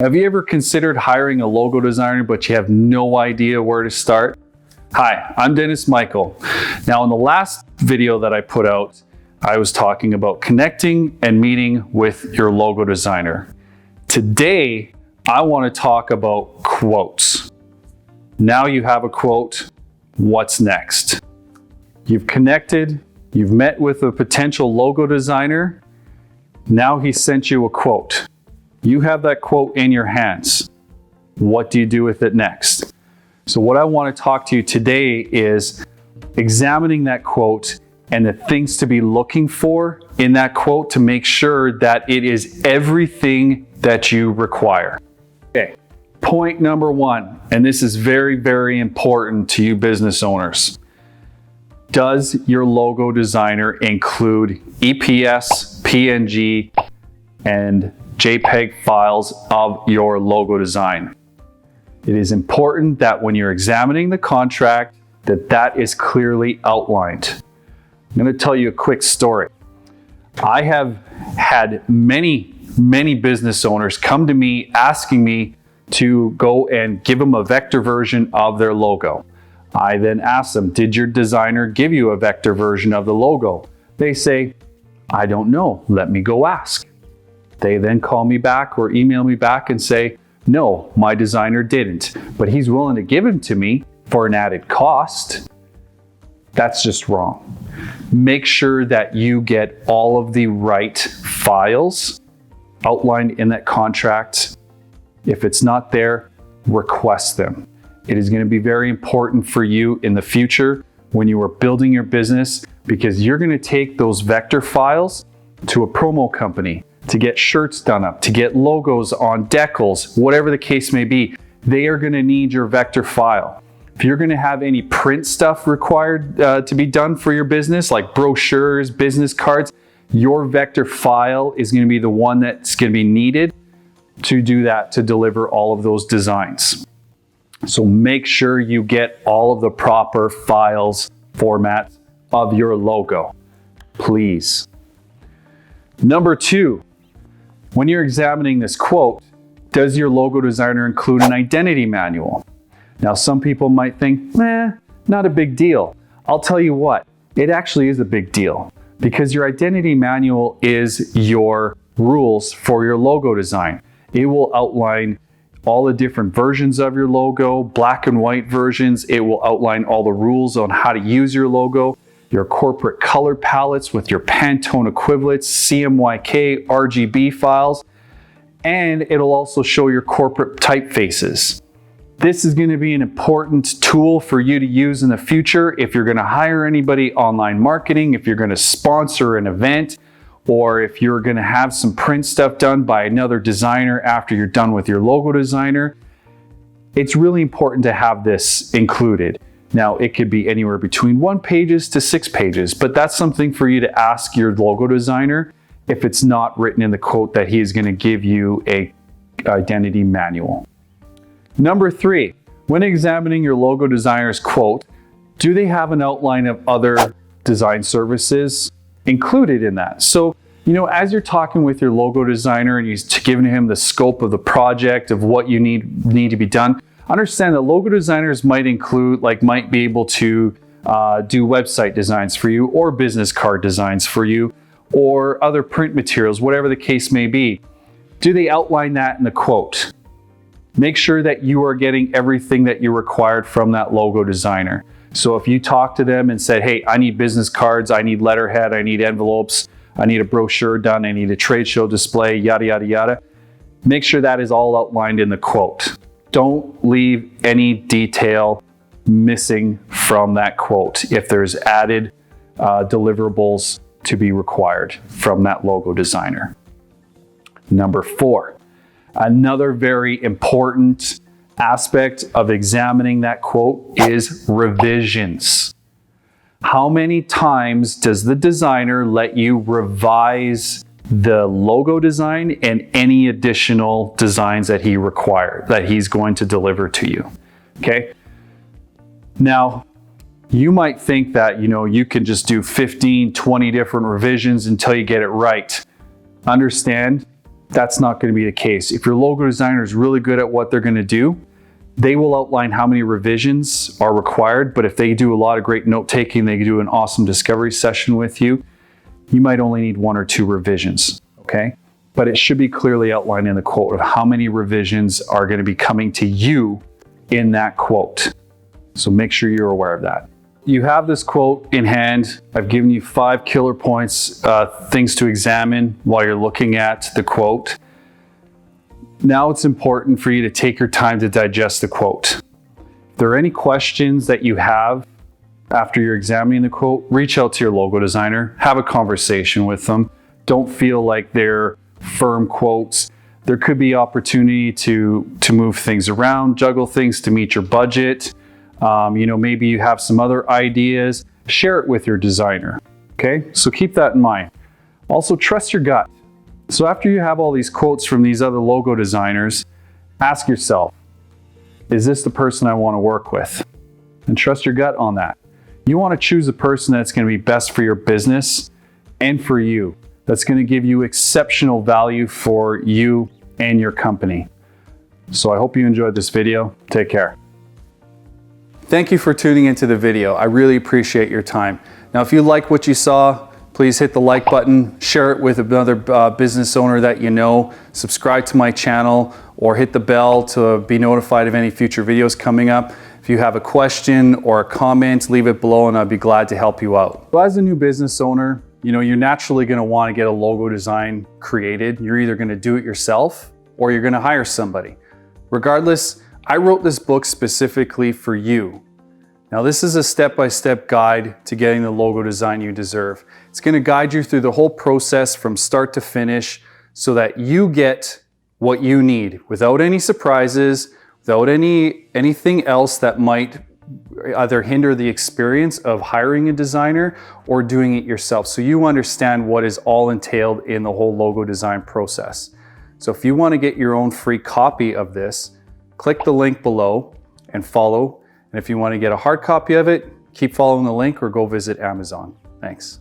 Have you ever considered hiring a logo designer, but you have no idea where to start? Hi, I'm Dennis Michael. Now, in the last video that I put out, I was talking about connecting and meeting with your logo designer. Today, I want to talk about quotes. Now you have a quote, what's next? You've connected, you've met with a potential logo designer. Now he sent you a quote. You have that quote in your hands. What do you do with it next? So what I want to talk to you today is examining that quote and the things to be looking for in that quote to make sure that it is everything that you require. Okay, point number one, and this is very, very important to you business owners. Does your logo designer include EPS, PNG, and JPEG files of your logo design? It is important that when you're examining the contract, that is clearly outlined. I'm going to tell you a quick story. I have had many business owners come to me asking me to go and give them a vector version of their logo. I then ask them, did your designer give you a vector version of the logo? They say, I don't know, let me go ask. They then call me back or email me back and say, no, my designer didn't, but he's willing to give him to me for an added cost. That's just wrong. Make sure that you get all of the right files outlined in that contract. If it's not there, request them. It is going to be very important for you in the future when you are building your business, because you're going to take those vector files to a promo company to get shirts done up, to get logos on decals, whatever the case may be. They are going to need your vector file. If you're going to have any print stuff required to be done for your business, like brochures, business cards, your vector file is going to be the one that's going to be needed to do that, to deliver all of those designs. So make sure you get all of the proper files, formats of your logo, please. Number two, when you're examining this quote, does your logo designer include an identity manual? Now, some people might think, not a big deal. I'll tell you what, it actually is a big deal, because your identity manual is your rules for your logo design. It will outline all the different versions of your logo, black and white versions. It will outline all the rules on how to use your logo, your corporate color palettes with your Pantone equivalents, CMYK, RGB files, and it'll also show your corporate typefaces. This is going to be an important tool for you to use in the future if you're going to hire anybody online marketing, if you're going to sponsor an event, or if you're going to have some print stuff done by another designer after you're done with your logo designer. It's really important to have this included. Now, it could be anywhere between 1 page to 6 pages, but that's something for you to ask your logo designer if it's not written in the quote that he is going to give you a identity manual. Number 3, when examining your logo designer's quote, do they have an outline of other design services included in that? So, as you're talking with your logo designer and you're giving him the scope of the project of what you need to be done, understand that logo designers might be able to do website designs for you, or business card designs for you, or other print materials, whatever the case may be. Do they outline that in the quote? Make sure that you are getting everything that you required from that logo designer. So if you talk to them and said, hey, I need business cards, I need letterhead, I need envelopes, I need a brochure done, I need a trade show display, yada, yada, yada, make sure that is all outlined in the quote. Don't leave any detail missing from that quote if there's added deliverables to be required from that logo designer. Number 4, another very important aspect of examining that quote is revisions. How many times does the designer let you revise the logo design and any additional designs that he's going to deliver to you? Okay. Now, you might think that, you can just do 15, 20 different revisions until you get it right. Understand, that's not going to be the case. If your logo designer is really good at what they're going to do, they will outline how many revisions are required, but if they do a lot of great note-taking, they do an awesome discovery session with you, you might only need 1 or 2 revisions, okay? But it should be clearly outlined in the quote of how many revisions are going to be coming to you in that quote. So make sure you're aware of that. You have this quote in hand. I've given you 5 killer points, things to examine while you're looking at the quote. Now it's important for you to take your time to digest the quote. If there are any questions that you have after you're examining the quote, reach out to your logo designer, have a conversation with them. Don't feel like they're firm quotes. There could be opportunity to move things around, juggle things to meet your budget. Maybe you have some other ideas. Share it with your designer, okay? So keep that in mind. Also, trust your gut. So after you have all these quotes from these other logo designers, ask yourself, is this the person I want to work with? And trust your gut on that. You want to choose a person that's going to be best for your business and for you. That's going to give you exceptional value for you and your company. So I hope you enjoyed this video. Take care. Thank you for tuning into the video. I really appreciate your time. Now, if you like what you saw, please hit the like button, share it with another business owner that you know, subscribe to my channel, or hit the bell to be notified of any future videos coming up. If you have a question or a comment, leave it below and I'd be glad to help you out. So as a new business owner, you're naturally going to want to get a logo design created. You're either going to do it yourself or you're going to hire somebody. Regardless, I wrote this book specifically for you. Now, this is a step-by-step guide to getting the logo design you deserve. It's going to guide you through the whole process from start to finish so that you get what you need without any surprises, without anything else that might either hinder the experience of hiring a designer or doing it yourself. So you understand what is all entailed in the whole logo design process. So if you want to get your own free copy of this, click the link below and follow. And if you want to get a hard copy of it, keep following the link or go visit Amazon. Thanks.